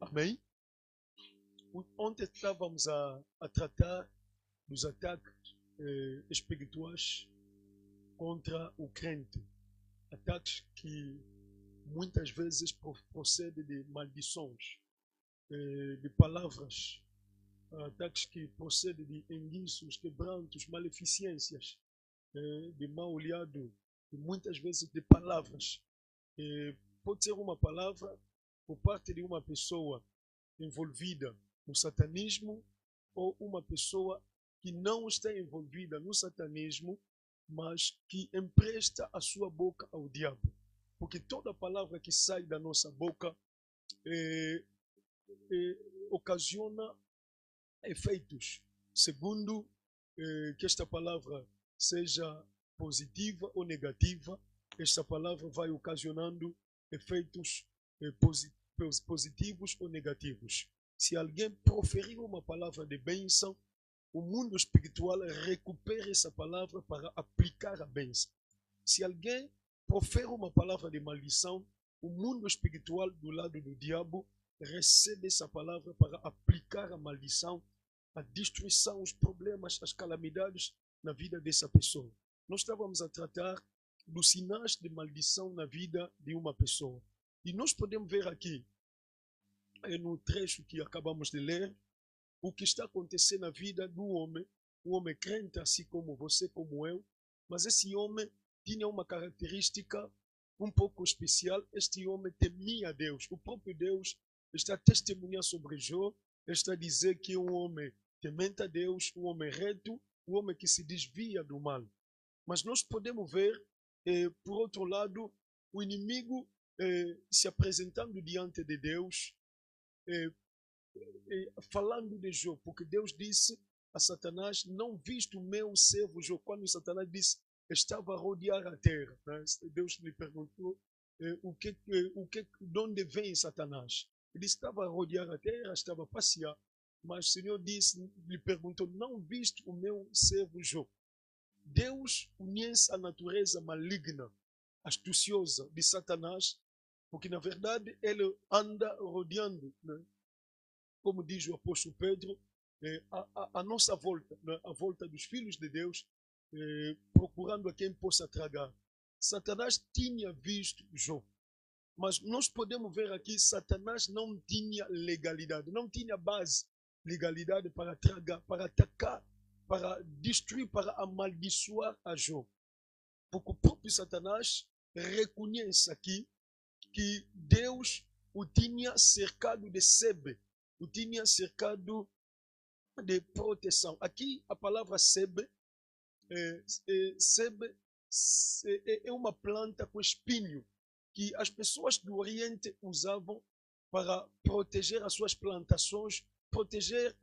Amém? Ontem estávamos a tratar dos ataques espirituais contra o crente. Ataques que muitas vezes procedem de maldições, de palavras. Ataques que procedem de enguiços, quebrantos, maleficências, de mal olhado, e muitas vezes de palavras. Pode ser uma palavra por parte de uma pessoa envolvida no satanismo ou uma pessoa que não está envolvida no satanismo, mas que empresta a sua boca ao diabo. Porque toda palavra que sai da nossa boca ocasiona efeitos, segundo que esta palavra seja positiva ou negativa, esta palavra vai ocasionando efeitos positivos ou negativos. Se alguém proferir uma palavra de bênção, o mundo espiritual recupera essa palavra para aplicar a bênção. Se alguém profere uma palavra de maldição, o mundo espiritual do lado do diabo recebe essa palavra para aplicar a maldição, a destruição, os problemas, as calamidades na vida dessa pessoa. Nós estávamos a tratar dos sinais de maldição na vida de uma pessoa. E nós podemos ver aqui, no trecho que acabamos de ler, o que está acontecendo na vida do homem, o homem crente, assim como você, como eu, mas esse homem tinha uma característica um pouco especial. Este homem temia Deus. O próprio Deus está testemunhando sobre Jó, está a dizer que é um homem temente a Deus, um homem reto, um homem que se desvia do mal. Mas nós podemos ver, por outro lado, o inimigo se apresentando diante de Deus, falando de Jó, porque Deus disse a Satanás: não viste o meu servo Jó. Quando Satanás disse, estava a rodear a terra, né? Deus lhe perguntou de onde vem Satanás. Ele estava a rodear a terra, estava a passear, mas o Senhor lhe perguntou: não viste o meu servo Jó? Deus conhece a natureza maligna, astuciosa de Satanás, porque na verdade ele anda rodeando, né? Como diz o apóstolo Pedro, a nossa volta, né? A volta dos filhos de Deus, procurando a quem possa tragar. Satanás tinha visto Jó, mas nós podemos ver aqui, Satanás não tinha legalidade, não tinha base, legalidade para tragar, para atacar, para destruir, para amaldiçoar a Jó. Porque o próprio Satanás reconhece aqui que Deus o tinha cercado de sebe, o tinha cercado de proteção. Aqui a palavra sebe, sebe é uma planta com espinho que as pessoas do Oriente usavam para proteger as suas plantações, proteger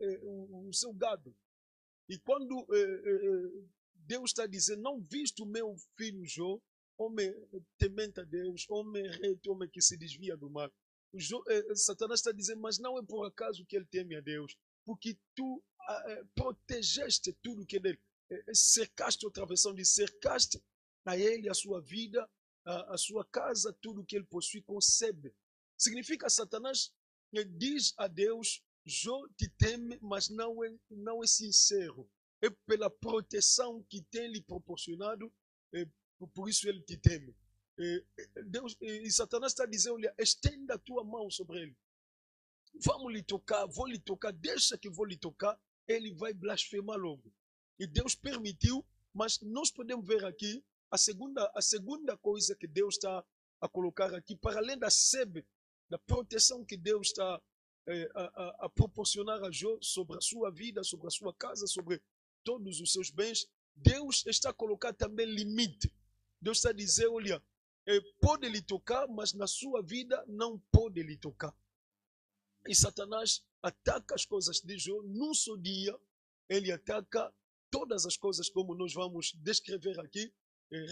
o seu gado. E quando Deus está dizendo: não viste o meu filho Jó, homem temente a Deus, homem reto, homem que se desvia do mal. Satanás está dizendo: mas não é por acaso que ele teme a Deus, porque tu protegeste tudo que é dele, cercaste, outra versão diz, cercaste a ele, a sua vida, a sua casa, tudo que ele possui, concebe. Significa, Satanás diz a Deus: Jó te teme, mas não é sincero. É pela proteção que tem lhe proporcionado, por isso ele te teme. Deus, e Satanás está dizendo: olha, estenda a tua mão sobre ele. Vamos lhe tocar, vou lhe tocar, deixa que vou lhe tocar, ele vai blasfemar logo. E Deus permitiu, mas nós podemos ver aqui a segunda coisa que Deus está a colocar aqui, para além da sebe, da proteção que Deus está a proporcionar a Jó sobre a sua vida, sobre a sua casa, sobre todos os seus bens. Deus está a colocar também limite. Deus está a dizer: olha, pode lhe tocar, mas na sua vida não pode lhe tocar. E Satanás ataca as coisas de Jó num só dia. Ele ataca todas as coisas, como nós vamos descrever aqui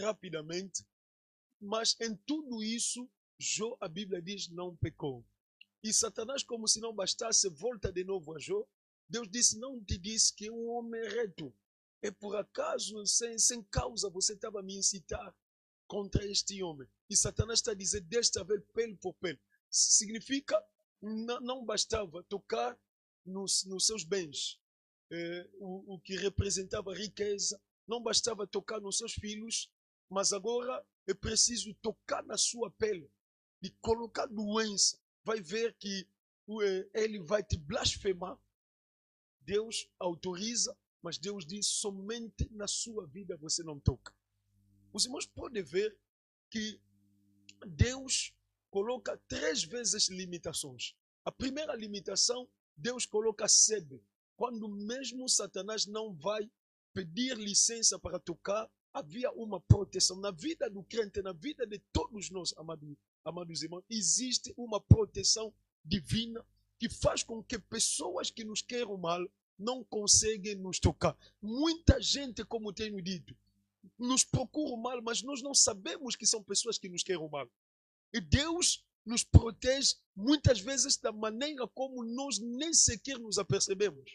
rapidamente. Mas em tudo isso, Jó, a Bíblia diz, não pecou. E Satanás, como se não bastasse, volta de novo a Jó. Deus disse: não te disse que é um homem reto? É por acaso, sem causa, você estava a me incitar contra este homem? E Satanás está a dizer, desta vez, pele por pele. Significa, não bastava tocar nos seus bens, o que representava riqueza, não bastava tocar nos seus filhos, mas agora é preciso tocar na sua pele e colocar doença. Vai ver que ele vai te blasfemar. Deus autoriza, mas Deus diz somente na sua vida você não toca. Os irmãos podem ver que Deus coloca 3 vezes limitações. A primeira limitação, Deus coloca sebe. Quando mesmo Satanás não vai pedir licença para tocar, havia uma proteção. Na vida do crente, na vida de todos nós, amados irmãos, existe uma proteção divina que faz com que pessoas que nos queiram mal não conseguem nos tocar. Muita gente, como tenho dito, nos procura mal, mas nós não sabemos que são pessoas que nos queiram mal. E Deus nos protege muitas vezes da maneira como nós nem sequer nos apercebemos.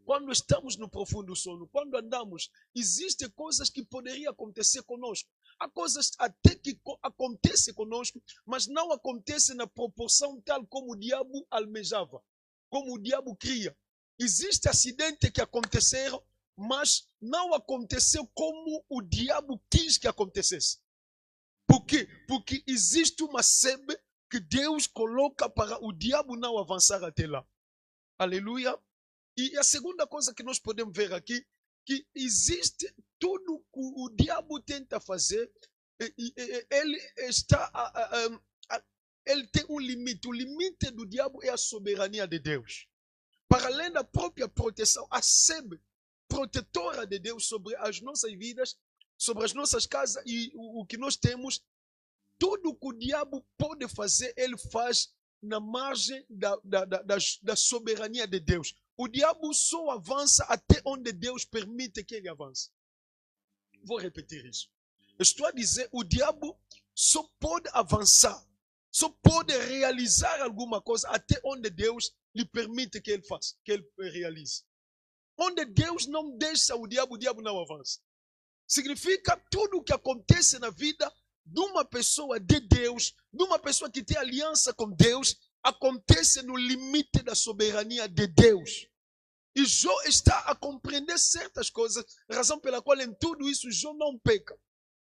Quando estamos no profundo sono, quando andamos, existem coisas que poderiam acontecer conosco. Há coisas até que acontecem conosco, mas não acontecem na proporção tal como o diabo almejava, como o diabo cria. Existem acidentes que aconteceram, mas não aconteceu como o diabo quis que acontecesse. Por quê? Porque existe uma sebe que Deus coloca para o diabo não avançar até lá. Aleluia. E a segunda coisa que nós podemos ver aqui, que existe tudo que o diabo tenta fazer, ele tem um limite. O limite do diabo é a soberania de Deus. Para além da própria proteção, a sebe protetora de Deus sobre as nossas vidas, sobre as nossas casas e o que nós temos, tudo que o diabo pode fazer, ele faz na margem da soberania de Deus. O diabo só avança até onde Deus permite que ele avance. Vou repetir isso. Estou a dizer, o diabo só pode avançar, só pode realizar alguma coisa até onde Deus lhe permite que ele faça, que ele realize. Onde Deus não deixa o diabo não avança. Significa tudo o que acontece na vida de uma pessoa de Deus, de uma pessoa que tem aliança com Deus, acontece no limite da soberania de Deus. E Jó está a compreender certas coisas, razão pela qual em tudo isso Jó não peca.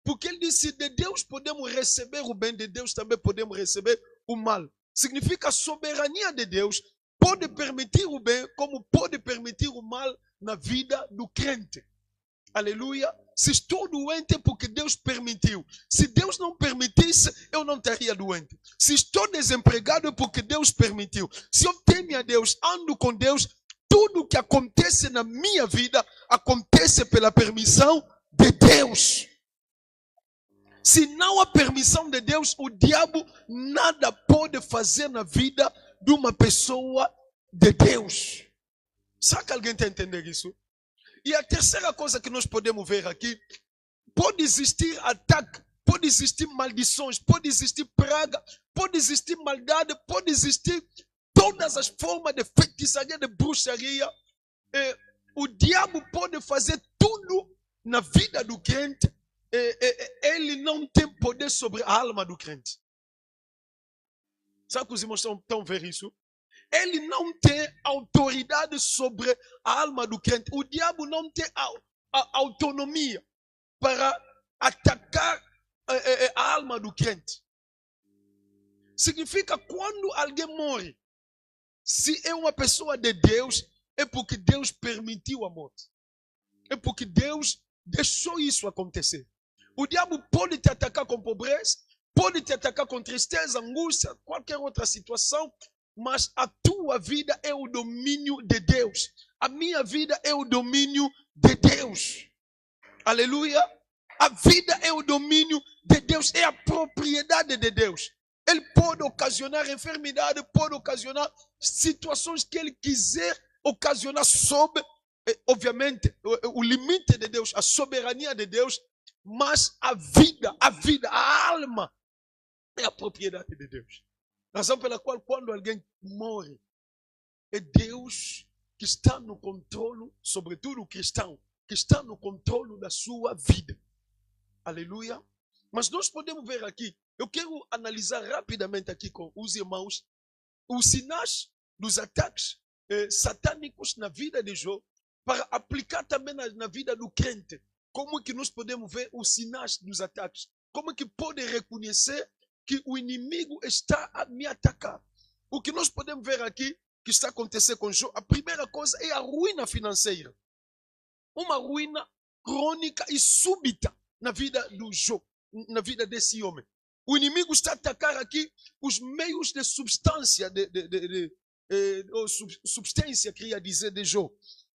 Porque ele disse, de Deus podemos receber o bem, de Deus também podemos receber o mal. Significa a soberania de Deus pode permitir o bem, como pode permitir o mal na vida do crente. Aleluia. Se estou doente é porque Deus permitiu. Se Deus não permitisse, eu não estaria doente. Se estou desempregado é porque Deus permitiu. Se eu temo a Deus, ando com Deus, tudo que acontece na minha vida acontece pela permissão de Deus. Se não há permissão de Deus, o diabo nada pode fazer na vida de uma pessoa de Deus. Será que alguém está entendendo isso? E a terceira coisa que nós podemos ver aqui, pode existir ataque, pode existir maldições, pode existir praga, pode existir maldade, pode existir todas as formas de feitiçaria, de bruxaria. O diabo pode fazer tudo na vida do crente. Ele não tem poder sobre a alma do crente. Sabe que os irmãos estão vendo isso? Ele não tem autoridade sobre a alma do crente. O diabo não tem a autonomia para atacar a alma do crente. Significa quando alguém morre, se é uma pessoa de Deus, é porque Deus permitiu a morte. É porque Deus deixou isso acontecer. O diabo pode te atacar com pobreza, pode te atacar com tristeza, angústia, qualquer outra situação, mas a tua vida é o domínio de Deus. A minha vida é o domínio de Deus. Aleluia. A vida é o domínio de Deus, é a propriedade de Deus. Ele pode ocasionar enfermidade, pode ocasionar situações que ele quiser ocasionar sob, obviamente, o limite de Deus, a soberania de Deus, mas a vida, a alma é a propriedade de Deus. Razão pela qual quando alguém morre, é Deus que está no controle, sobretudo o cristão, que está no controle da sua vida. Aleluia. Mas nós podemos ver aqui, eu quero analisar rapidamente aqui com os irmãos os sinais dos ataques satânicos na vida de Jó, para aplicar também na vida do crente. Como que nós podemos ver os sinais dos ataques? Como que pode reconhecer que o inimigo está a me atacar? O que nós podemos ver aqui, que está acontecendo com Jó, a primeira coisa é a ruína financeira. Uma ruína crônica e súbita na vida do Jó, na vida desse homem. O inimigo está a atacar aqui os meios de substância, substância, queria dizer, de Jó.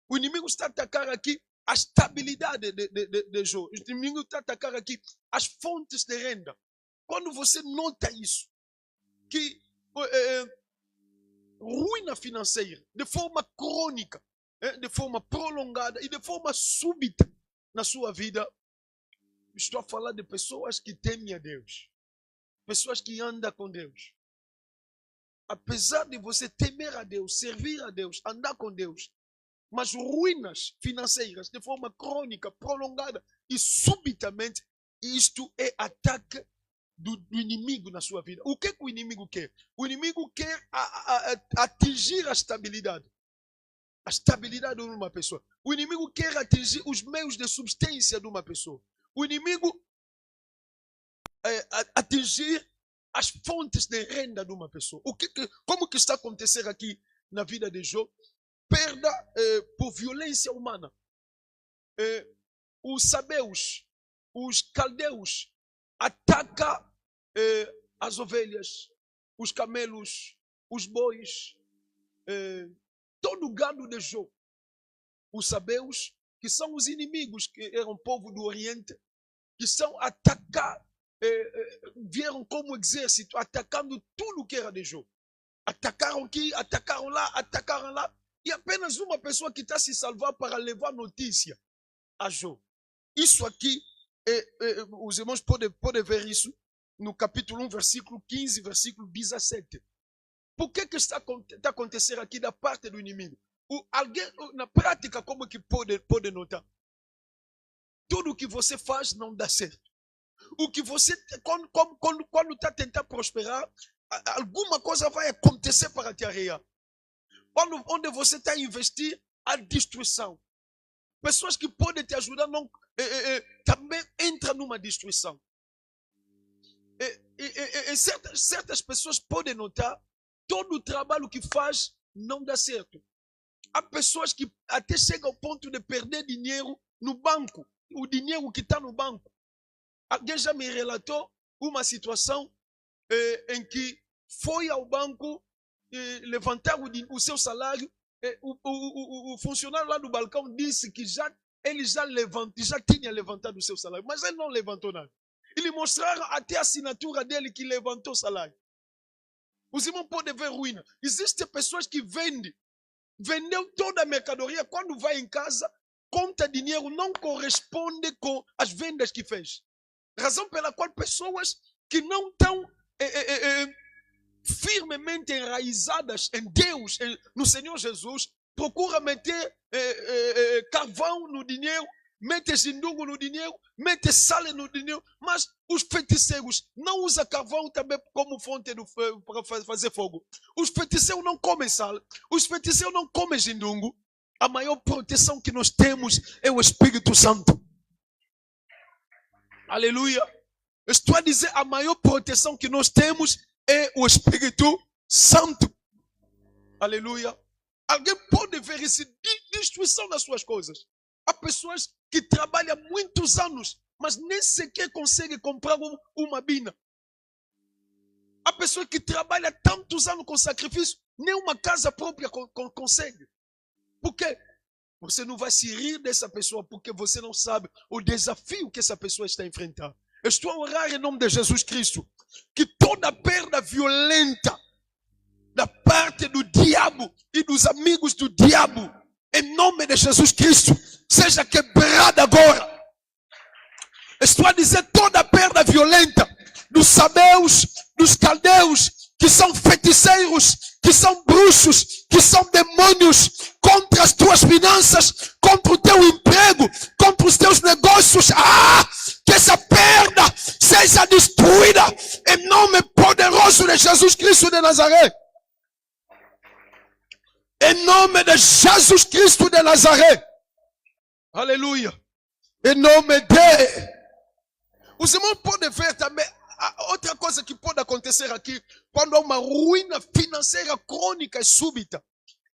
O inimigo está a atacar aqui a estabilidade de Jó. O inimigo está a atacar aqui as fontes de renda. Quando você nota isso, que ruína financeira, de forma crônica, de forma prolongada e de forma súbita na sua vida, estou a falar de pessoas que temem a Deus, pessoas que andam com Deus. Apesar de você temer a Deus, servir a Deus, andar com Deus, mas ruínas financeiras de forma crônica, prolongada e subitamente, isto é ataque do inimigo na sua vida. O que o inimigo quer? O inimigo quer atingir a estabilidade de uma pessoa. O inimigo quer atingir os meios de subsistência de uma pessoa. O inimigo atingir as fontes de renda de uma pessoa. Como que está acontecendo aqui na vida de Jó? Perda por violência humana. Os sabeus, os caldeus, atacam as ovelhas, os camelos, os bois, todo o gado de Jó. Os sabeus, que são os inimigos, que eram o povo do Oriente, que são atacar, vieram como exército, atacando tudo que era de Jó. Atacaram aqui, atacaram lá, e apenas uma pessoa que está se salvar para levar notícia a Jó. Isso aqui, os irmãos podem ver isso no capítulo 1, versículo 15, versículo 17. Por que está acontecendo aqui da parte do inimigo? Alguém, na prática, como que pode notar? Tudo o que você faz não dá certo. O que você, quando está tentando prosperar, alguma coisa vai acontecer para te arrear. Onde você está a investir, a destruição. Pessoas que podem te ajudar também entram numa destruição. Certas pessoas podem notar, todo o trabalho que faz não dá certo. Há pessoas que até chegam ao ponto de perder dinheiro no banco, o dinheiro que está no banco. Alguém já me relatou uma situação em que foi ao banco levantar o seu salário. O funcionário lá do balcão disse que ele já tinha levantado o seu salário, mas ele não levantou nada. Eles mostraram até a assinatura dele que levantou o salário. Os irmãos podem ver ruína. Existem pessoas que vendeu toda a mercadoria, quando vai em casa, conta dinheiro, não corresponde com as vendas que fez. Razão pela qual pessoas que não estão firmemente enraizadas em Deus, no Senhor Jesus, procuram meter carvão no dinheiro, mete zindungo no dinheiro, mete sal no dinheiro, mas os feiticeiros não usam carvão também como fonte para fazer fogo. Os feiticeiros não comem sal, os feiticeiros não comem zindungo. A maior proteção que nós temos é o Espírito Santo. Aleluia. Estou a dizer, a maior proteção que nós temos é o Espírito Santo. Aleluia. Alguém pode ver essa destruição das suas coisas. Há pessoas que trabalham muitos anos, mas nem sequer conseguem comprar uma bina. Há pessoas que trabalham tantos anos com sacrifício, nem uma casa própria consegue. Por quê? Você não vai se rir dessa pessoa porque você não sabe o desafio que essa pessoa está enfrentando. Eu estou a orar em nome de Jesus Cristo, que toda perda violenta da parte do diabo e dos amigos do diabo, em nome de Jesus Cristo, seja quebrada agora. Estou a dizer toda perda violenta dos sabeus, dos caldeus, que são feiticeiros, que são bruxos, que são demônios contra as tuas finanças, contra o teu emprego, contra os teus negócios. Que essa perda seja destruída em nome poderoso de Jesus Cristo de Nazaré. Em nome de Jesus Cristo de Nazaré. Aleluia. Em nome de... Os irmãos podem ver também outra coisa que pode acontecer aqui, quando há uma ruína financeira crônica e súbita.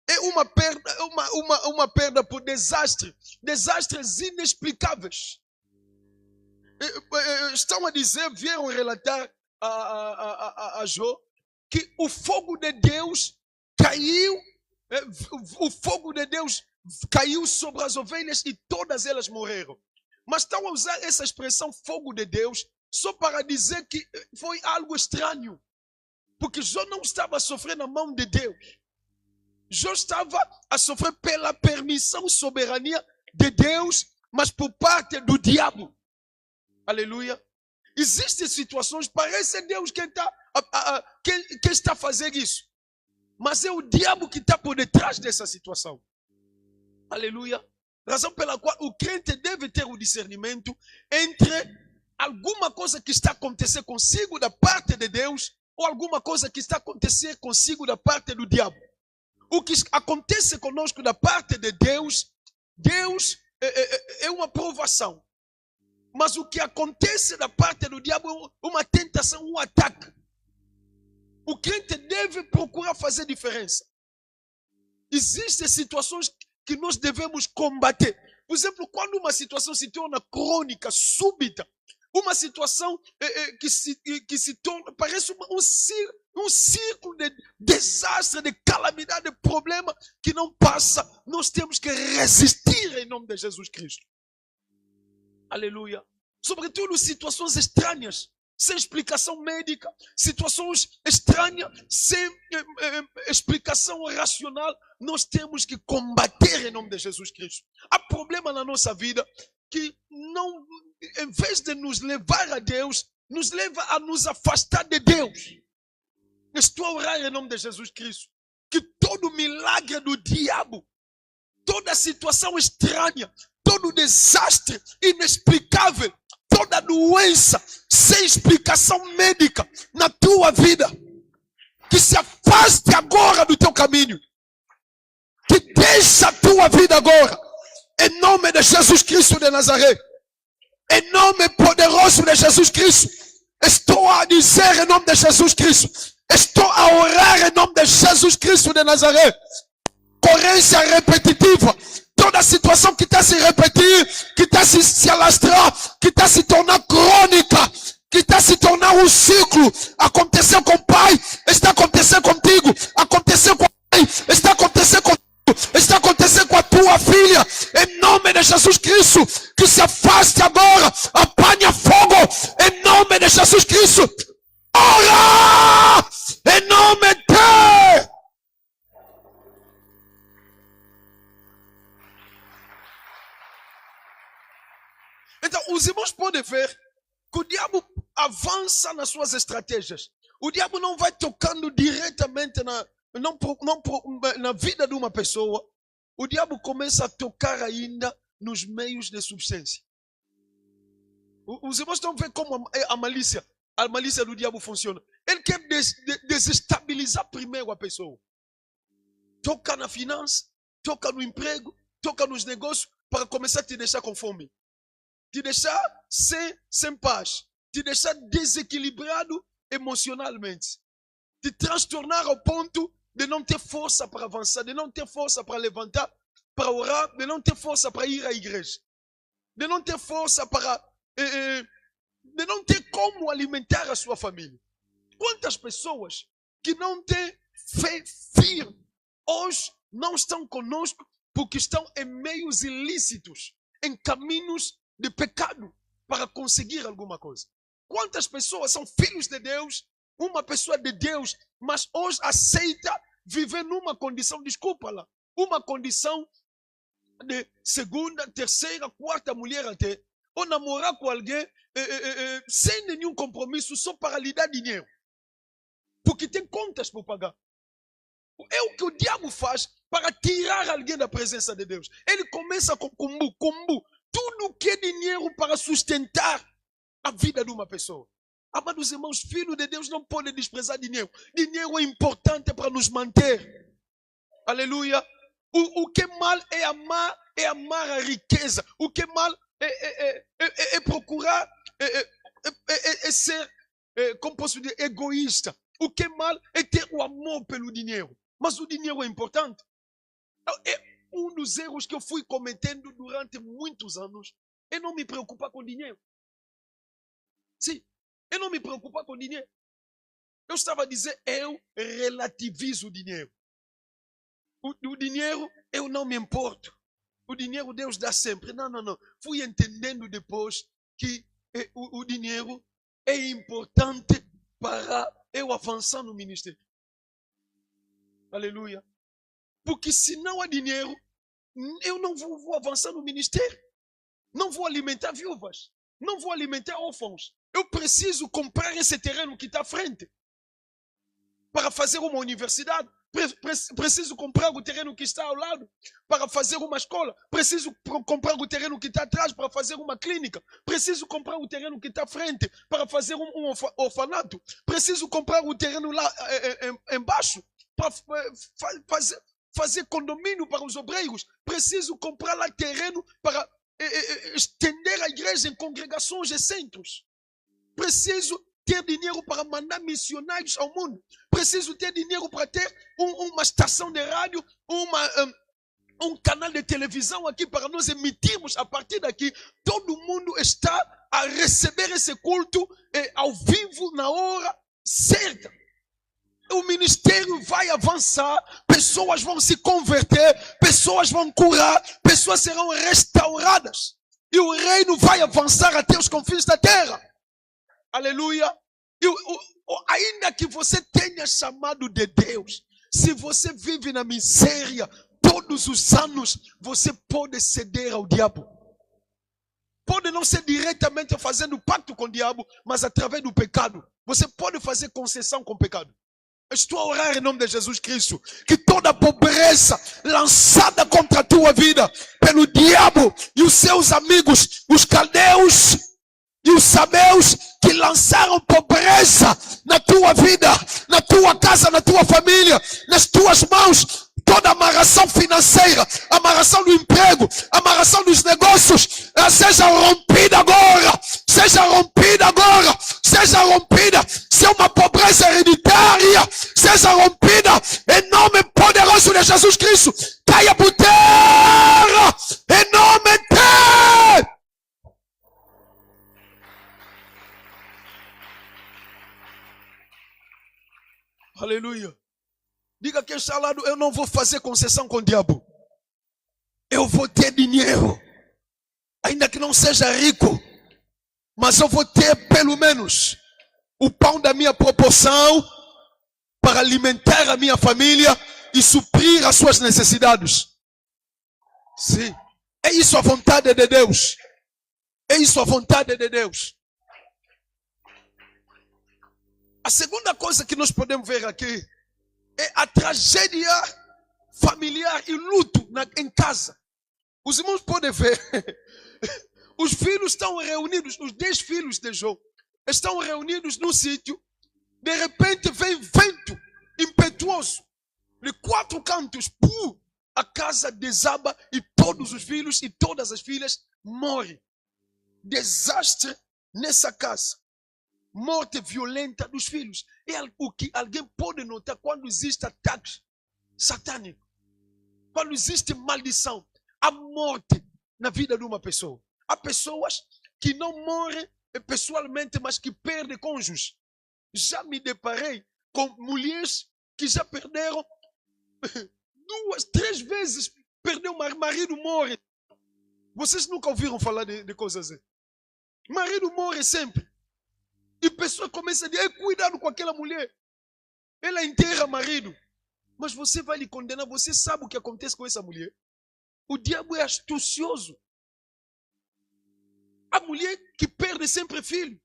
É uma perda por desastres inexplicáveis. Estão a dizer, vieram relatar a Jó, que o fogo de Deus caiu, sobre as ovelhas e todas elas morreram. Mas estão a usar essa expressão fogo de Deus só para dizer que foi algo estranho. Porque Jó não estava a sofrer na mão de Deus. Jó estava a sofrer pela permissão e soberania de Deus, mas por parte do diabo. Aleluia. Existem situações, parece Deus quem está a fazer isso. Mas é o diabo que está por detrás dessa situação. Aleluia. Razão pela qual o crente deve ter o discernimento entre alguma coisa que está a acontecer consigo da parte de Deus ou alguma coisa que está a acontecer consigo da parte do diabo. O que acontece conosco da parte de Deus, Deus é uma provação. Mas o que acontece da parte do diabo é uma tentação, um ataque. O crente deve procurar fazer diferença. Existem situações que nós devemos combater. Por exemplo, quando uma situação se torna crônica, súbita, uma situação que se torna, parece um círculo de desastre, de calamidade, de problema que não passa, nós temos que resistir em nome de Jesus Cristo. Aleluia. Sobretudo situações estranhas, sem explicação médica, situações estranhas, sem explicação racional, nós temos que combater em nome de Jesus Cristo. Há problema na nossa vida que não, em vez de nos levar a Deus, nos leva a nos afastar de Deus. Estou a orar em nome de Jesus Cristo, que todo milagre do diabo, toda situação estranha, todo desastre inexplicável, toda doença sem explicação médica na tua vida, que se afaste agora do teu caminho, que deixe a tua vida agora, em nome de Jesus Cristo de Nazaré, em nome poderoso de Jesus Cristo. Estou a dizer em nome de Jesus Cristo, estou a orar em nome de Jesus Cristo de Nazaré. Ocorrência repetitiva, toda situação que está a se repetir, que está a se alastrar, que está a se tornar crônica, que está a se tornar um ciclo. Aconteceu com o pai, está acontecendo contigo. Aconteceu com a mãe, está acontecendo contigo. Está acontecendo com a tua filha. Em nome de Jesus Cristo, que se afaste agora, apanha fogo. Em nome de Jesus Cristo. Ora! Em nome de... Então, os irmãos podem ver que o diabo avança nas suas estratégias. O diabo não vai tocando diretamente na vida de uma pessoa. O diabo começa a tocar ainda nos meios de subsistência. Os irmãos estão vendo como a malícia do diabo funciona. Ele quer desestabilizar primeiro a pessoa. Toca na finança, toca no emprego, toca nos negócios, para começar a te deixar com fome. Te deixar sem paz, te deixar desequilibrado emocionalmente, te transtornar ao ponto de não ter força para avançar, de não ter força para levantar, para orar, de não ter força para ir à igreja, de não ter força para, de não ter como alimentar a sua família. Quantas pessoas que não têm fé firme hoje não estão conosco porque estão em meios ilícitos, em caminhos de pecado para conseguir alguma coisa. Quantas pessoas são filhos de Deus, uma pessoa de Deus, mas hoje aceita viver numa condição, desculpa lá, uma condição de segunda, terceira, quarta mulher até, ou namorar com alguém sem nenhum compromisso, só para lhe dar dinheiro. Porque tem contas para pagar. É o que o diabo faz para tirar alguém da presença de Deus. Ele começa com combo, tudo que é dinheiro para sustentar a vida de uma pessoa. Amados irmãos, filho de Deus não pode desprezar dinheiro. Dinheiro é importante para nos manter. Aleluia. O que é mal é amar a riqueza. O que é mal é procurar, é ser, como posso dizer, egoísta. O que é mal é ter o amor pelo dinheiro. Mas o dinheiro é importante. É um dos erros que eu fui cometendo durante muitos anos. É não me preocupar com dinheiro. Sim, é não me preocupar com dinheiro. Eu estava a dizer, eu relativizo o dinheiro. O dinheiro, eu não me importo. O dinheiro Deus dá sempre. Não. Fui entendendo depois que o dinheiro é importante para eu avançar no ministério. Aleluia. Porque se não há dinheiro, eu não vou avançar no ministério. Não vou alimentar viúvas. Não vou alimentar órfãos. Eu preciso comprar esse terreno que está à frente para fazer uma universidade. Preciso comprar o terreno que está ao lado para fazer uma escola. Preciso comprar o terreno que está atrás para fazer uma clínica. Preciso comprar o terreno que está à frente para fazer um orfanato. Preciso comprar o terreno lá embaixo para fazer condomínio para os obreiros. Preciso comprar lá terreno para estender a igreja em congregações e centros. Preciso ter dinheiro para mandar missionários ao mundo. Preciso ter dinheiro para ter uma estação de rádio, um canal de televisão aqui para nós emitirmos a partir daqui. Todo mundo está a receber esse culto ao vivo, na hora certa. O ministério vai avançar, pessoas vão se converter, pessoas vão curar, pessoas serão restauradas. E o reino vai avançar até os confins da terra. Aleluia. Ainda que você tenha chamado de Deus, se você vive na miséria todos os anos, você pode ceder ao diabo. Pode não ser diretamente fazendo pacto com o diabo, mas através do pecado. Você pode fazer concessão com o pecado. Estou a orar em nome de Jesus Cristo, que toda pobreza lançada contra a tua vida pelo diabo e os seus amigos, os caldeus e os sabeus, que lançaram pobreza na tua vida, na tua casa, na tua família, nas tuas mãos, toda amarração financeira, amarração do emprego, amarração dos negócios, seja rompida agora, seja rompida agora, seja rompida. Se é uma pobreza hereditária, seja rompida em nome poderoso de Jesus Cristo. Caia por terra em nome de... Aleluia. Diga que está ao lado, eu não vou fazer concessão com o diabo. Eu vou ter dinheiro. Ainda que não seja rico, mas eu vou ter pelo menos o pão da minha proporção para alimentar a minha família e suprir as suas necessidades. Sim. É isso a vontade de Deus. É isso a vontade de Deus. A segunda coisa que nós podemos ver aqui é a tragédia familiar e luto em casa. Os irmãos podem ver. Os filhos estão reunidos, os 10 filhos de Jó estão reunidos no sítio. De repente vem vento impetuoso de 4 cantos. A casa desaba e todos os filhos e todas as filhas morrem. Desastre nessa casa. Morte violenta dos filhos. É o que alguém pode notar quando existe ataque satânico. Quando existe maldição. A morte na vida de uma pessoa. Há pessoas que não morrem pessoalmente, mas que perdem cônjuges. Já me deparei com mulheres que já perderam 2, 3 vezes. Perdeu o marido, morre. Vocês nunca ouviram falar de coisas assim? Marido morre sempre. E a pessoa começa a dizer, cuidado com aquela mulher. Ela enterra marido. Mas você vai lhe condenar, você sabe o que acontece com essa mulher? O diabo é astucioso. A mulher que perde sempre filho.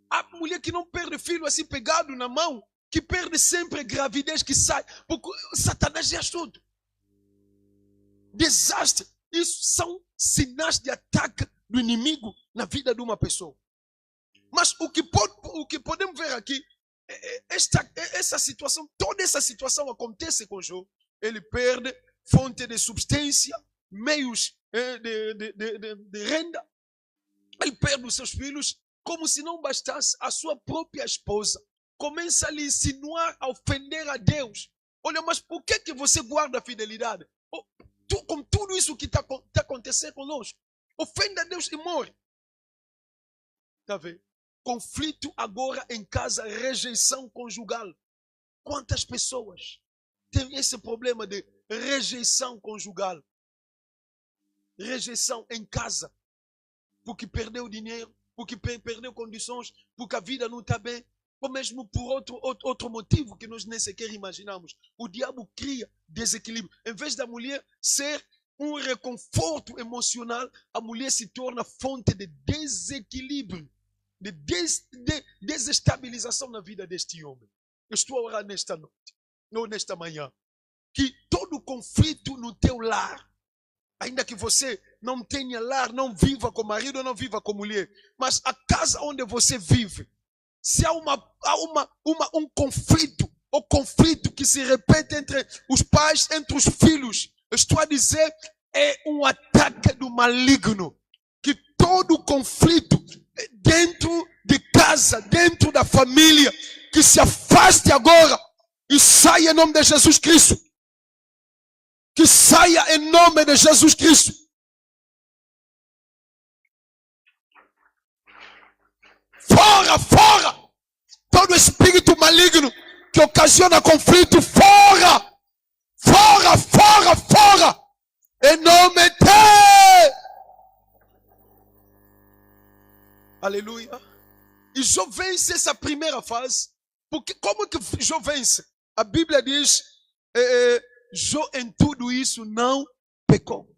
A mulher que não perde filho assim pegado na mão. Que perde sempre gravidez que sai. Porque Satanás é astuto. Desastre. Isso são sinais de ataque do inimigo na vida de uma pessoa. Mas o que podemos ver aqui, essa situação, toda essa situação acontece com Jó ele perde fonte de substância, meios de renda, ele perde os seus filhos, como se não bastasse, a sua própria esposa começa a lhe insinuar, a ofender a Deus. Olha, mas por que você guarda a fidelidade? Com tudo isso que está acontecendo conosco, ofende a Deus e morre. Está vendo? Conflito agora em casa, rejeição conjugal. Quantas pessoas têm esse problema de rejeição conjugal? Rejeição em casa, porque perdeu dinheiro, porque perdeu condições, porque a vida não está bem, ou mesmo por outro motivo que nós nem sequer imaginamos. O diabo cria desequilíbrio. Em vez da mulher ser um reconforto emocional, a mulher se torna fonte de desequilíbrio, de desestabilização na vida deste homem. Eu estou a orar nesta noite, ou nesta manhã, que todo conflito no teu lar, ainda que você não tenha lar, não viva com marido ou não viva com mulher, mas a casa onde você vive, se há um conflito, ou conflito que se repete entre os pais, entre os filhos, eu estou a dizer, é um ataque do maligno. Que todo conflito dentro de casa, dentro da família, que se afaste agora e saia em nome de Jesus Cristo. Que saia em nome de Jesus Cristo. Fora, fora! Todo espírito maligno que ocasiona conflito, fora! Fora, fora, fora! Em nome de... Aleluia. E Jó vence essa primeira fase. Porque como que Jó vence? A Bíblia diz, Jó em tudo isso não pecou.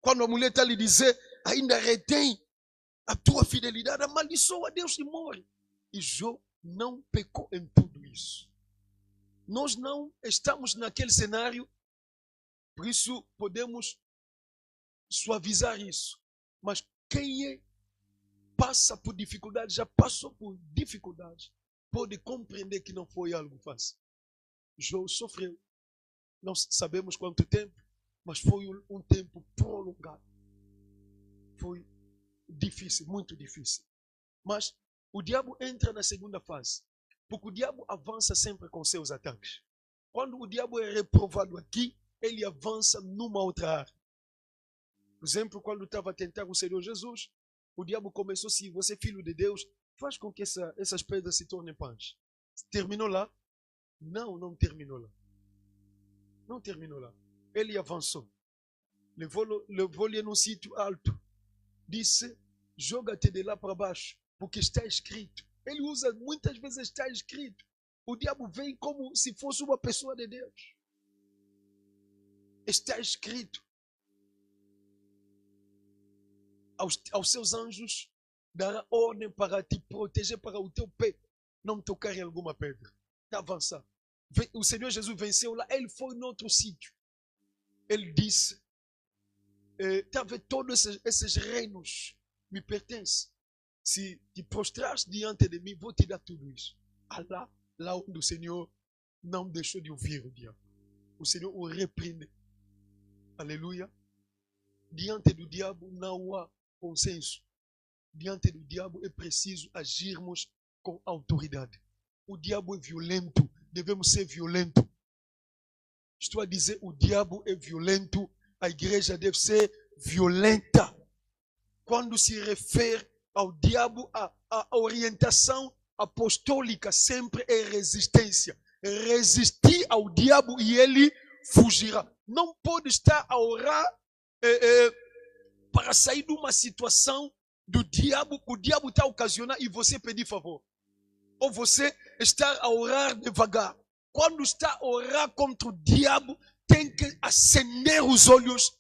Quando a mulher está lhe dizer, ainda retém a tua fidelidade, amaldiçoa a Deus e morre. E Jó não pecou em tudo isso. Nós não estamos naquele cenário, por isso podemos suavizar isso. Mas quem passa por dificuldades, já passou por dificuldades, pode compreender que não foi algo fácil. Jó sofreu. Não sabemos quanto tempo, mas foi um tempo prolongado. Foi difícil, muito difícil. Mas o diabo entra na segunda fase, porque o diabo avança sempre com seus ataques. Quando o diabo é reprovado aqui, ele avança numa outra área. Por exemplo, quando estava a tentar o Senhor Jesus, o diabo começou, se você é filho de Deus, faz com que essas pedras se tornem pães. Terminou lá? Não, não terminou lá. Não terminou lá. Ele avançou. Levou-lhe num sítio alto. Disse, joga-te de lá para baixo, porque está escrito. Ele usa muitas vezes está escrito. O diabo vem como se fosse uma pessoa de Deus. Está escrito. Aos seus anjos dará ordem para te proteger, para o teu pé não tocar em alguma pedra. Está avançando. O Senhor Jesus venceu lá, ele foi em outro sítio. Ele disse, está vendo, todos esses reinos me pertencem. Se te prostrares diante de mim, vou te dar tudo isso. Lá onde o Senhor não deixou de ouvir o diabo. O Senhor o repreende. Aleluia. Diante do diabo não há consenso. Diante do diabo é preciso agirmos com autoridade. O diabo é violento. Devemos ser violentos. Estou a dizer, o diabo é violento. A igreja deve ser violenta. Quando se refere ao diabo, a orientação apostólica sempre é resistência. Resistir ao diabo e ele fugirá. Não pode estar a orar para sair de uma situação do diabo, o diabo está a ocasionar e você pedir favor. Ou você está a orar devagar. Quando está a orar contra o diabo, tem que acender os olhos,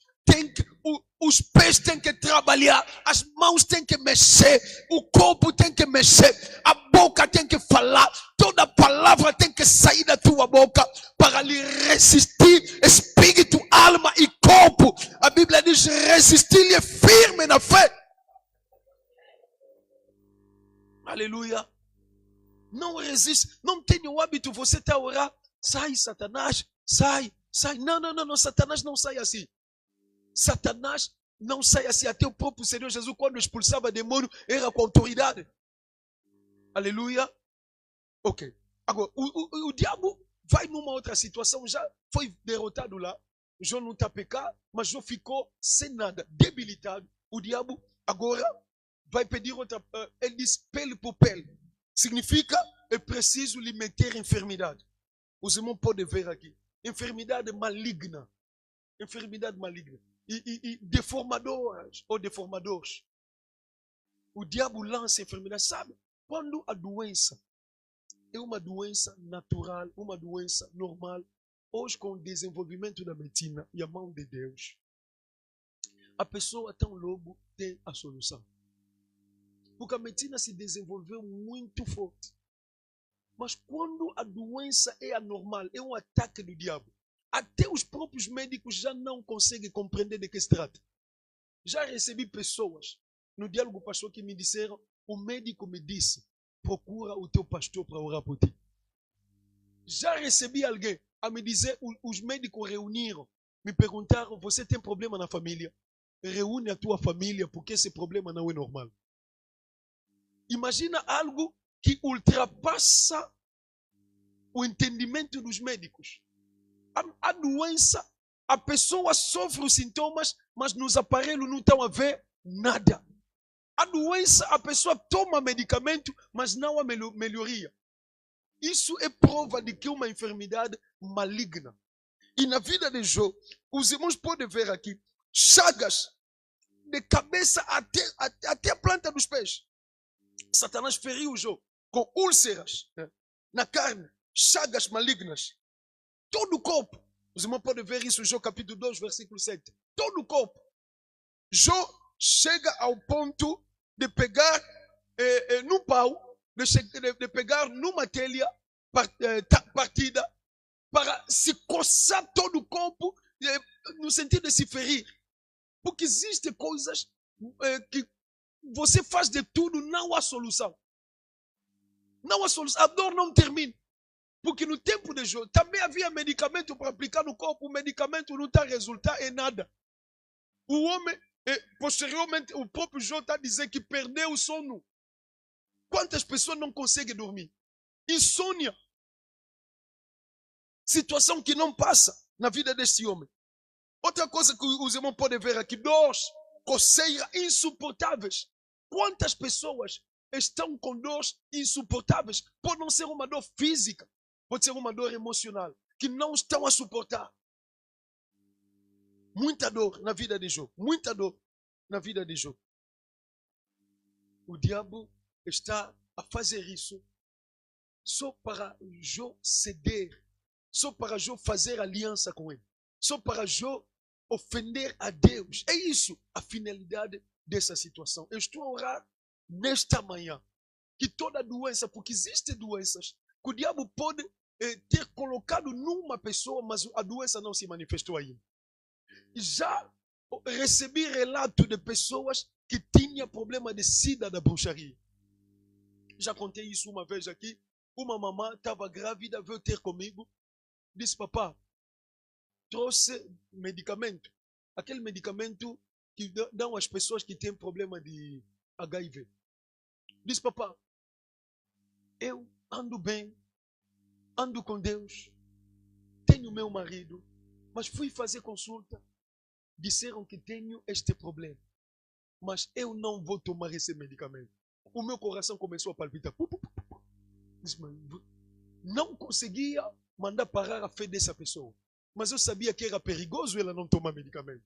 os pés têm que trabalhar, as mãos têm que mexer, o corpo tem que mexer, a boca tem que falar, toda palavra tem que sair da tua boca para lhe resistir, espírito, alma e corpo. A Bíblia diz, resistir-lhe é firme na fé. Aleluia. Não resiste, não tenha o hábito, você está a orar, sai Satanás, sai, Sai. Não, Satanás não sai assim. Satanás não sai assim. Até o próprio Senhor Jesus, quando expulsava demônio, era com autoridade. Aleluia. Ok. Agora, o diabo vai numa outra situação, já foi derrotado lá. João não está pecado, mas João ficou sem nada, debilitado. O diabo agora vai pedir outra. Ele diz pele por pele. Significa, é preciso lhe meter enfermidade. Os irmãos podem ver aqui. Enfermidade maligna. Enfermidade maligna. E deformadoras ou deformadores. O diabo lança enfermidade. Sabe, quando a doença é uma doença natural, uma doença normal, hoje com o desenvolvimento da medicina e a mão de Deus, a pessoa tão logo tem a solução. Porque a medicina se desenvolveu muito forte. Mas quando a doença é anormal, é um ataque do diabo, até os próprios médicos já não conseguem compreender de que se trata. Já recebi pessoas no diálogo pastor que me disseram, o médico me disse, procura o teu pastor para orar por ti. Já recebi alguém a me dizer, os médicos reuniram, me perguntaram, você tem problema na família? Reúne a tua família, porque esse problema não é normal. Imagina algo que ultrapassa o entendimento dos médicos. A doença, a pessoa sofre os sintomas, mas nos aparelhos não estão a ver nada. A doença, a pessoa toma medicamento, mas não há melhoria. Isso é prova de que é uma enfermidade maligna. E na vida de Jó, os irmãos podem ver aqui, chagas de cabeça até a planta dos pés. Satanás feriu Jó com úlceras na carne, chagas malignas. Todo o corpo. Os irmãos podem ver isso em Jó capítulo 2, versículo 7. Todo o corpo. Jó chega ao ponto de pegar no pau, de pegar numa telha partida, para se coçar todo o corpo, no sentido de se ferir. Porque existem coisas que você faz de tudo, não há solução. Não há solução. A dor não termina. Porque no tempo de Jó também havia medicamento para aplicar no corpo, o medicamento não está a resultar em nada. O homem, posteriormente, o próprio Jó está a dizer que perdeu o sono. Quantas pessoas não conseguem dormir? Insônia. Situação que não passa na vida deste homem. Outra coisa que os irmãos podem ver aqui, dores, coceira insuportáveis. Quantas pessoas estão com dores insuportáveis? Pode não ser uma dor física, pode ser uma dor emocional, que não estão a suportar. Muita dor na vida de Jó. Muita dor na vida de Jó. O diabo está a fazer isso só para Jó ceder, só para Jó fazer aliança com ele, só para Jó ofender a Deus. É isso a finalidade dessa situação. Eu estou a orar nesta manhã que toda doença, porque existem doenças que o diabo pode ter colocado numa pessoa, mas a doença não se manifestou ainda. Já recebi relato de pessoas que tinham problema de sida da bruxaria. Já contei isso uma vez aqui. Uma mamã estava grávida, veio ter comigo. Disse, papá, trouxe medicamento. Aquele medicamento que dão às pessoas que têm problema de HIV. Disse, papá, eu ando bem, ando com Deus, tenho meu marido, mas fui fazer consulta. Disseram que tenho este problema, mas eu não vou tomar esse medicamento. O meu coração começou a palpitar. Não conseguia mandar parar a fé dessa pessoa. Mas eu sabia que era perigoso ela não tomar medicamento.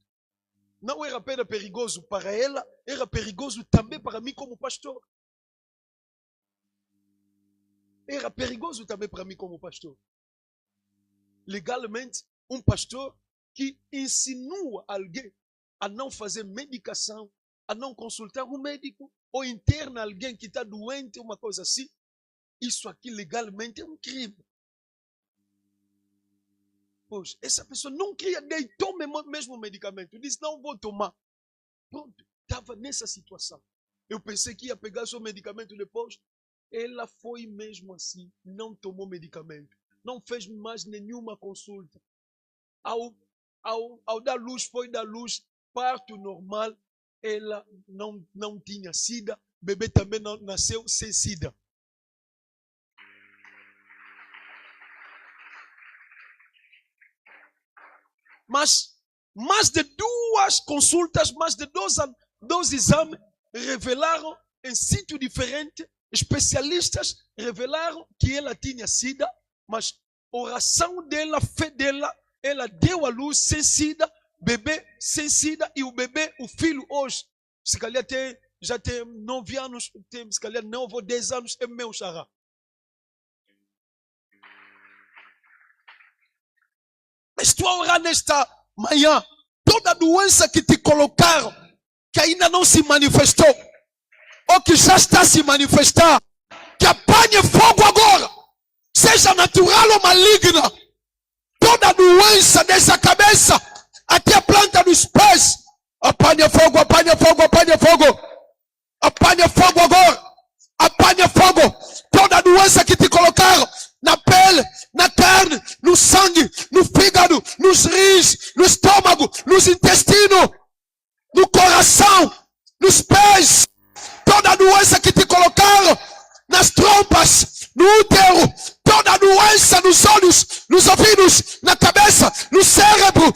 Não era apenas perigoso para ela, era perigoso também para mim como pastor. Era perigoso também para mim como pastor. Legalmente, um pastor que insinua alguém a não fazer medicação, a não consultar um médico, ou interna alguém que está doente, uma coisa assim, isso aqui legalmente é um crime. Pois, essa pessoa não queria nem tomar mesmo o medicamento. Disse, não vou tomar. Pronto, estava nessa situação. Eu pensei que ia pegar seu medicamento depois. Ela foi mesmo assim, não tomou medicamento. Não fez mais nenhuma consulta. ao dar luz, foi dar luz, parto normal, ela não tinha sida, bebê também não nasceu sem sida. Mas mais de 2 consultas, mais de 2 exames revelaram em sítio diferente, especialistas revelaram que ela tinha sida, mas oração dela, fé dela, ela deu à luz sem sida, bebê sem sida, e o bebê, o filho hoje, se calhar já tem 9 anos, se calhar 9 ou 10 anos, é meu xará. Mas estou a orar nesta manhã, toda doença que te colocaram, que ainda não se manifestou, ou que já está a se manifestar, que apanhe fogo agora, seja natural ou maligna, toda doença dessa cabeça, até a planta dos pés, apanha fogo, apanha fogo, apanha fogo, apanha fogo agora, apanha fogo, toda doença que te colocaram, na pele, na carne, no sangue, no fígado, nos rins, no estômago, nos intestinos, no coração, nos pés, toda doença que te colocaram, nas trompas, no útero, toda doença nos olhos, nos ouvidos, na cabeça, no cérebro,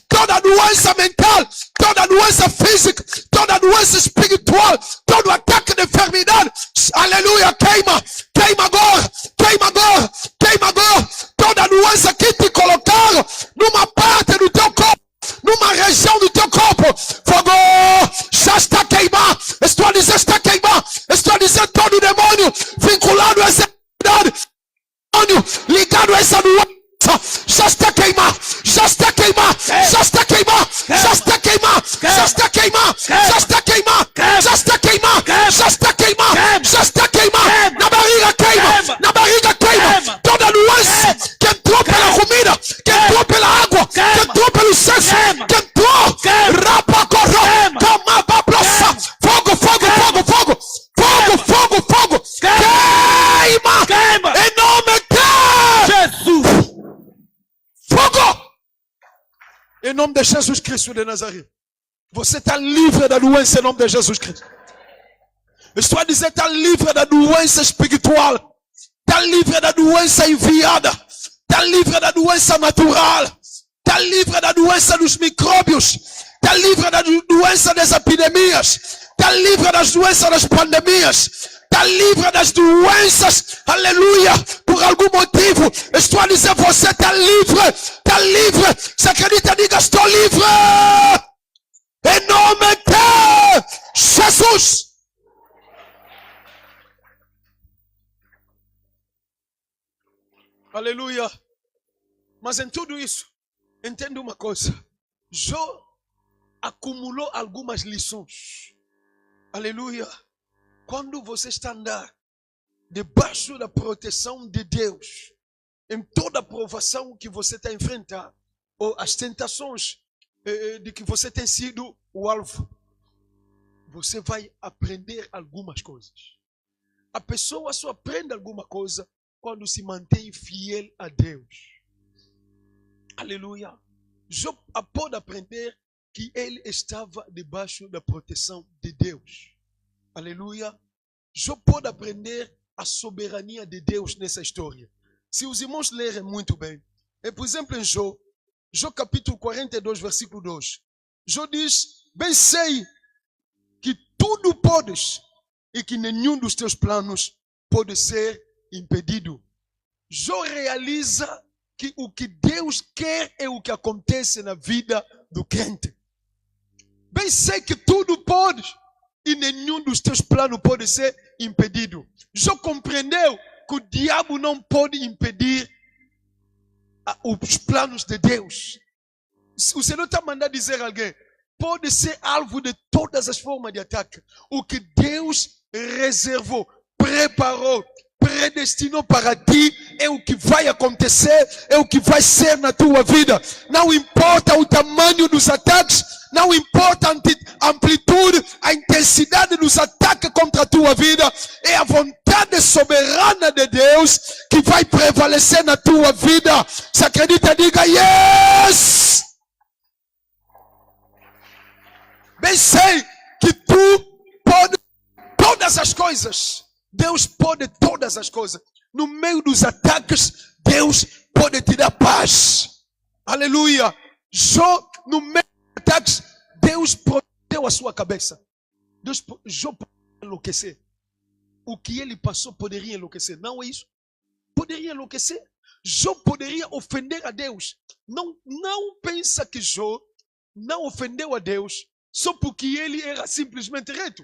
toda doença mental, toda doença física, toda doença espiritual, todo ataque de enfermidade, aleluia, queima, queima agora, queima agora, queima agora, toda doença que te colocaram numa parte do teu corpo, numa região do teu corpo, fogo, já está queimando, estou a dizer, está queimando, estou a dizer, todo demônio vinculado a essa enfermidade, demônio ligado a essa doença, já está queimando, já está queimando, já está queimando, já está queimando, já está queimando, já está queimando, já está queimando, já está queimando, já está queimando, na barriga queima, na barriga queima, toda doença que entrou pela comida, que entrou pela água, que entrou pelo sexo, que entrou, rapa, corro, toma, bablossa, fogo, fogo, fogo, fogo, fogo, fogo, fogo, queima, queima, em nome de Jesus, fogo, em nome de Jesus Cristo de Nazaré. Você está livre da doença em nome de Jesus Cristo. Estou a dizer, está livre da doença espiritual, está livre da doença enviada, está livre da doença natural, está livre da doença dos micróbios, está livre da doença das epidemias, está livre das doenças das pandemias, está livre das doenças, aleluia, por algum motivo. Estou a dizer, você está livre, está livre. Se acredita, diga, estou livre, em nome de Jesus. Aleluia. Mas em tudo isso, entenda uma coisa. Jó acumulou algumas lições. Aleluia. Quando você está a andar debaixo da proteção de Deus, em toda a provação que você está a enfrentar, ou as tentações de que você tem sido o alvo, você vai aprender algumas coisas. A pessoa só aprende alguma coisa quando se mantém fiel a Deus. Aleluia. Jó pode aprender que ele estava debaixo da proteção de Deus. Aleluia. Jó pode aprender a soberania de Deus nessa história. Se os irmãos lerem muito bem. Por exemplo, em Jó capítulo 42, versículo 2. Jó diz, bem sei que tudo podes e que nenhum dos teus planos pode ser impedido. Jó realiza que o que Deus quer é o que acontece na vida do crente. Bem sei que tudo pode e nenhum dos teus planos pode ser impedido. Jó compreendeu que o diabo não pode impedir os planos de Deus. O Senhor está mandando dizer a alguém, pode ser alvo de todas as formas de ataque. O que Deus reservou, preparou predestinou para ti é o que vai acontecer, é o que vai ser na tua vida. Não importa o tamanho dos ataques, não importa a amplitude, a intensidade dos ataques contra a tua vida. É a vontade soberana de Deus que vai prevalecer na tua vida. Se acredita, diga yes! Bem sei que tu pode todas as coisas. Deus pode todas as coisas. No meio dos ataques, Deus pode te dar paz. Aleluia. Jó, no meio dos ataques, Deus protegeu a sua cabeça. Jó poderia enlouquecer. O que ele passou poderia enlouquecer. Não é isso? Poderia enlouquecer. Jó poderia ofender a Deus. Não pensa que Jó não ofendeu a Deus só porque ele era simplesmente reto.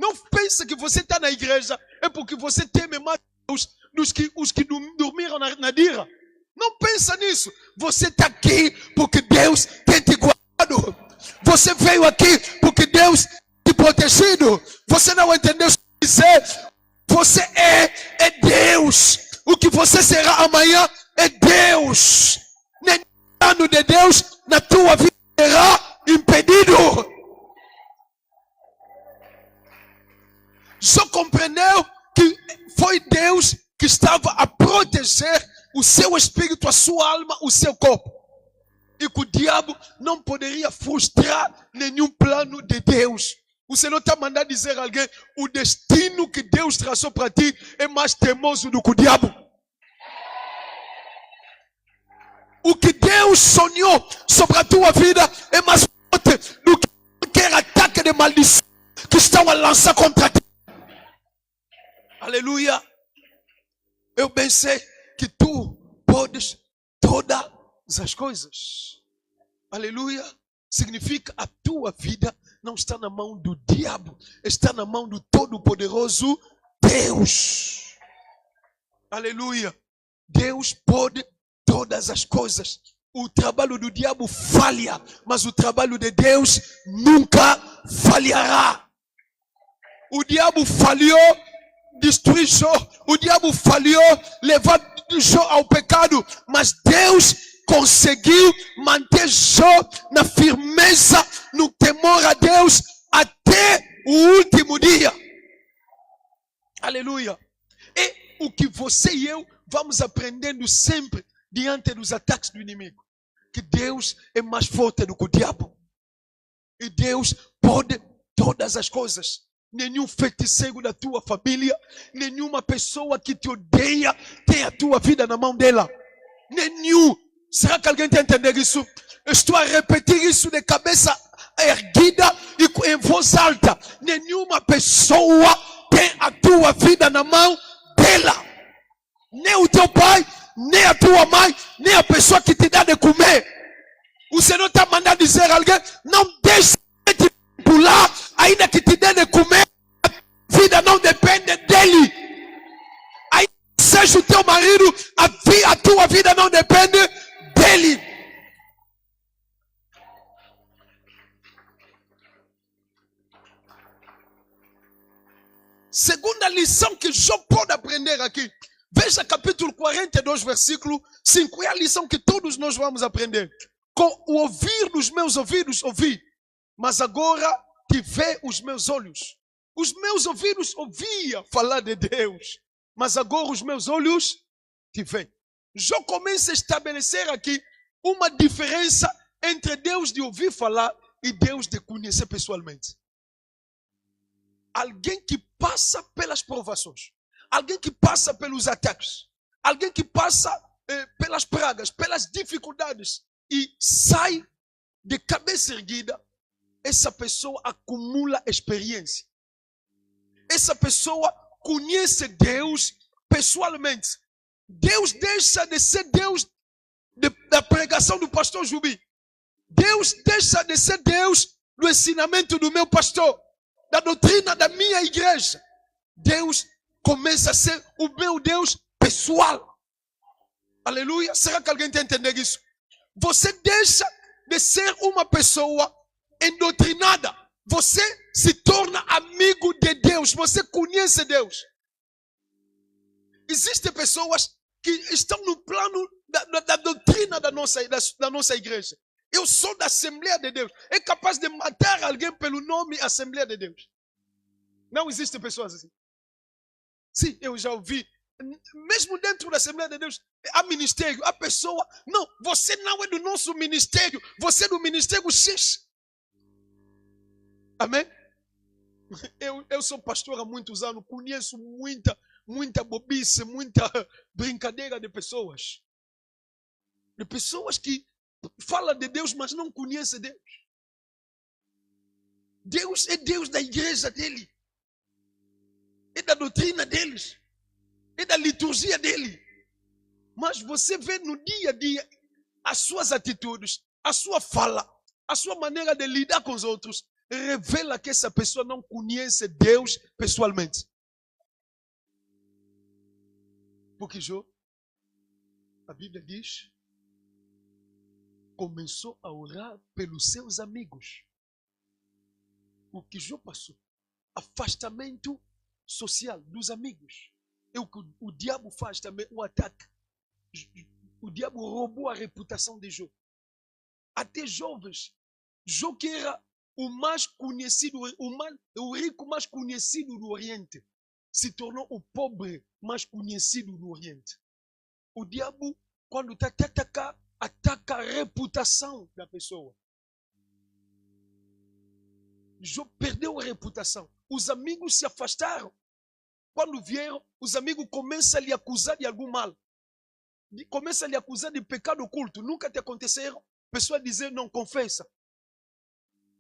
Não pensa que você está na igreja é porque você teme mais Deus os que dormiram na dira. Não pensa nisso. Você está aqui porque Deus tem te guardado. Você veio aqui porque Deus te protegido. Você não entendeu dizer. Você é Deus. O que você será amanhã é Deus. Nem plano de Deus na tua vida será impedido. Só compreendeu que foi Deus que estava a proteger o seu espírito, a sua alma, o seu corpo. E que o diabo não poderia frustrar nenhum plano de Deus. O Senhor está mandando dizer a alguém, o destino que Deus traçou para ti é mais teimoso do que o diabo. O que Deus sonhou sobre a tua vida é mais forte do que qualquer ataque de maldição que estão a lançar contra ti. Aleluia. Eu pensei que tu podes todas as coisas. Aleluia. Significa a tua vida não está na mão do diabo, está na mão do Todo-Poderoso Deus. Aleluia. Deus pode todas as coisas. O trabalho do diabo falha, mas o trabalho de Deus nunca falhará. O diabo falhou destruir Jó. O diabo falhou levar Jó ao pecado, mas Deus conseguiu manter Jó na firmeza, no temor a Deus até o último dia. Aleluia. É o que você e eu vamos aprendendo sempre diante dos ataques do inimigo, que Deus é mais forte do que o diabo. E Deus pode todas as coisas. Nenhum feiticeiro da tua família, nenhuma pessoa que te odeia tem a tua vida na mão dela. Nenhum. Será que alguém está entendendo isso? Eu estou a repetir isso de cabeça erguida e em voz alta. Nenhuma pessoa tem a tua vida na mão dela. Nem o teu pai, nem a tua mãe, nem a pessoa que te dá de comer. O Senhor está mandando dizer a alguém, não deixe de pular, ainda que te dê de comer, a vida não depende dele. Ainda que seja o teu marido, a tua vida não depende dele. Segunda lição que Jó pode aprender aqui. Veja capítulo 42, versículo 5. É a lição que todos nós vamos aprender. Com o ouvir dos meus ouvidos, ouvi. Mas agora te vê os meus olhos. Os meus ouvidos ouviam falar de Deus. Mas agora os meus olhos te veem. Jó começa a estabelecer aqui uma diferença entre Deus de ouvir falar e Deus de conhecer pessoalmente. Alguém que passa pelas provações. Alguém que passa pelos ataques. Alguém que passa pelas pragas, pelas dificuldades. E sai de cabeça erguida. Essa pessoa acumula experiência. Essa pessoa conhece Deus pessoalmente. Deus deixa de ser Deus da pregação do pastor Jubi. Deus deixa de ser Deus do ensinamento do meu pastor, da doutrina da minha igreja. Deus começa a ser o meu Deus pessoal. Aleluia. Será que alguém está entendendo isso? Você deixa de ser uma pessoa endoctrinada. Você se torna amigo de Deus. Você conhece Deus. Existem pessoas que estão no plano da doutrina da nossa igreja. Eu sou da Assembleia de Deus. É capaz de matar alguém pelo nome Assembleia de Deus. Não existem pessoas assim. Sim, eu já ouvi. Mesmo dentro da Assembleia de Deus, há ministério, há pessoa. Não, você não é do nosso ministério. Você é do ministério X. Amém? Eu sou pastor há muitos anos. Conheço muita bobice, muita brincadeira de pessoas. De pessoas que falam de Deus, mas não conhecem Deus. Deus é Deus da igreja dele. É da doutrina deles. É da liturgia dele. Mas você vê no dia a dia as suas atitudes, a sua fala, a sua maneira de lidar com os outros, revela que essa pessoa não conhece Deus pessoalmente. Porque Jó, a Bíblia diz, começou a orar pelos seus amigos. O que Jó passou? Afastamento social dos amigos. É o que o diabo faz também, o ataque. O diabo roubou a reputação de Jó. Até jovens. Jó, que era o mais conhecido, o rico mais conhecido do Oriente, se tornou o pobre mais conhecido do Oriente. O diabo, quando está a atacar, ataca a reputação da pessoa. Jó perdeu a reputação. Os amigos se afastaram. Quando vieram, os amigos começam a lhe acusar de algum mal. Começam a lhe acusar de pecado oculto. Nunca te aconteceram? Pessoas dizer, não, confessa.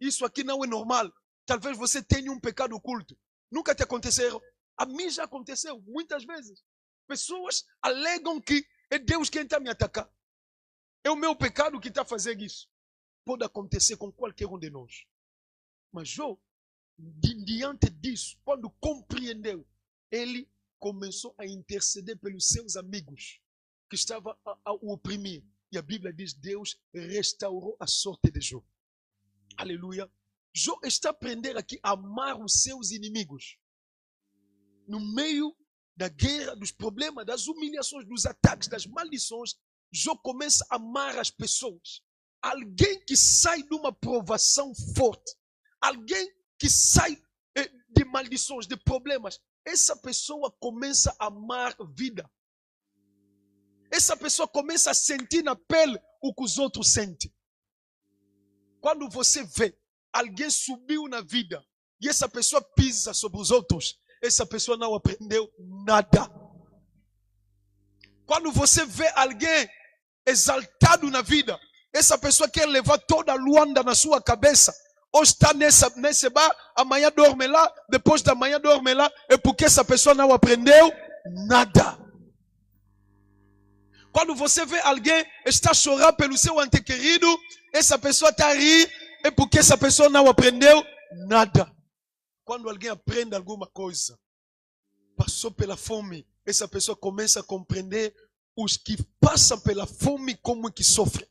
Isso aqui não é normal. Talvez você tenha um pecado oculto. Nunca te aconteceram? A mim já aconteceu, muitas vezes. Pessoas alegam que é Deus quem está me atacar. É o meu pecado que está fazendo isso. Pode acontecer com qualquer um de nós. Mas Jó, diante disso, quando compreendeu, ele começou a interceder pelos seus amigos que estavam a o oprimir. E a Bíblia diz, Deus restaurou a sorte de Jó. Aleluia. Jó está aprendendo aqui a amar os seus inimigos. No meio da guerra, dos problemas, das humilhações, dos ataques, das maldições, Jó começa a amar as pessoas. Alguém que sai de uma provação forte, alguém que sai de maldições, de problemas, essa pessoa começa a amar vida. Essa pessoa começa a sentir na pele o que os outros sentem. Quando você vê alguém subiu na vida e essa pessoa pisa sobre os outros, essa pessoa não aprendeu nada. Quando você vê alguém exaltado na vida, essa pessoa quer levar toda a Luanda na sua cabeça. Hoje está nesse bar, amanhã dorme lá, depois da manhã dorme lá, é porque essa pessoa não aprendeu nada. Quando você vê alguém está chorando pelo seu ente querido, essa pessoa está a rir, é porque essa pessoa não aprendeu nada. Quando alguém aprende alguma coisa, passou pela fome, essa pessoa começa a compreender os que passam pela fome como que sofrem.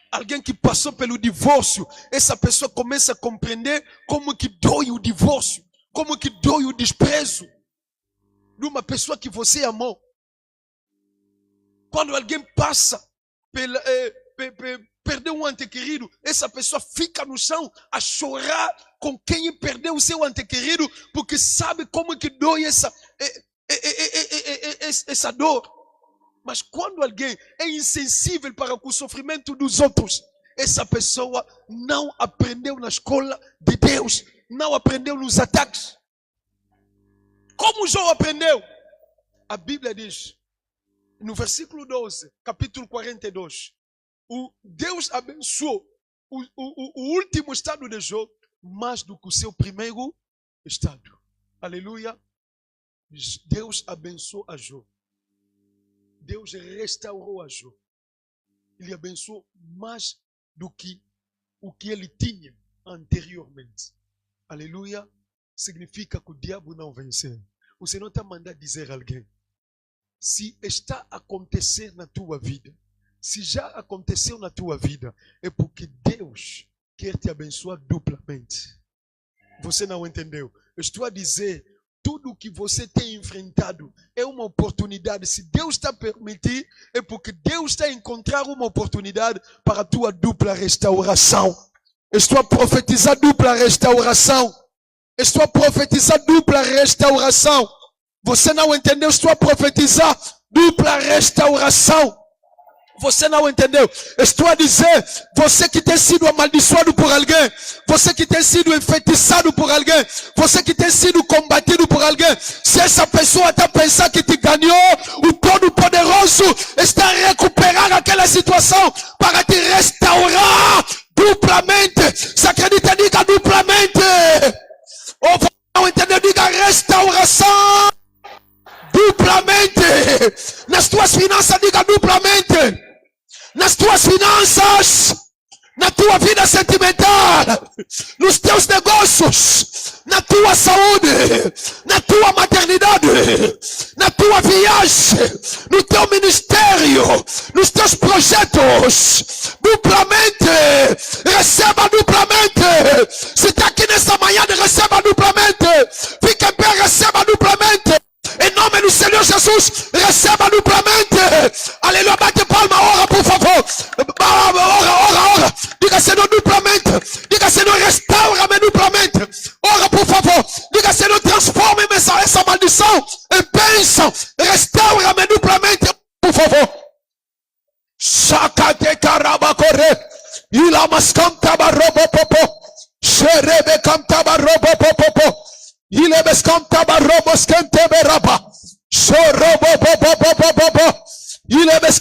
Alguém que passou pelo divórcio, essa pessoa começa a compreender como que dói o divórcio, como que dói o desprezo de uma pessoa que você amou. Quando alguém passa perdeu um ente querido, essa pessoa fica no chão a chorar com quem perdeu o seu ente querido, porque sabe como que dói essa dor. Mas quando alguém é insensível para o sofrimento dos outros, essa pessoa não aprendeu na escola de Deus, não aprendeu nos ataques. Como Jó aprendeu? A Bíblia diz, no versículo 12, capítulo 42, Deus abençoou o último estado de Jó mais do que o seu primeiro estado. Aleluia. Deus abençoou a Jó. Deus restaurou a Jó. Ele abençoou mais do que o que ele tinha anteriormente. Aleluia. Significa que o diabo não venceu. O Senhor está mandando dizer a alguém, se está a acontecer na tua vida, se já aconteceu na tua vida, é porque Deus quer te abençoar duplamente. Você não entendeu? Eu estou a dizer, tudo que você tem enfrentado é uma oportunidade. Se Deus está a permitir, é porque Deus está a encontrar uma oportunidade para a tua dupla restauração. Estou a profetizar dupla restauração. Estou a profetizar dupla restauração. Você não entendeu? Estou a profetizar dupla restauração. Você não entendeu? Estou a dizer, você que tem sido amaldiçoado por alguém, você que tem sido enfeitiçado por alguém, você que tem sido combatido por alguém, se essa pessoa está pensando que te ganhou, o Todo-Poderoso está a recuperar aquela situação para te restaurar duplamente. Se acredita, diga duplamente. Ou você não entendeu, diga restauração duplamente. Nas tuas finanças, diga duplamente. Nas tuas finanças, na tua vida sentimental, nos teus negócios, na tua saúde, na tua maternidade, na tua viagem, no teu ministério, nos teus projetos, duplamente. Receba duplamente. Se está aqui nessa manhã, receba duplamente. Fica em pé, receba duplamente. Em nome do Senhor Jesus, receba duplamente. Aleluia, bate palma, ora por favor. Ora. Diga, Senhor, duplamente. Diga, Senhor, restaura-me duplamente. Ora por favor. Diga, Senhor, transforme-me essa maldição em bênção. Restaura-me duplamente, por favor. Shakate karaba corre. Ilamas cantaba robo popo. Sherebe cantaba robo popo. Ilebes cantaba robos cante beraba. Shorobo popo. Ilebes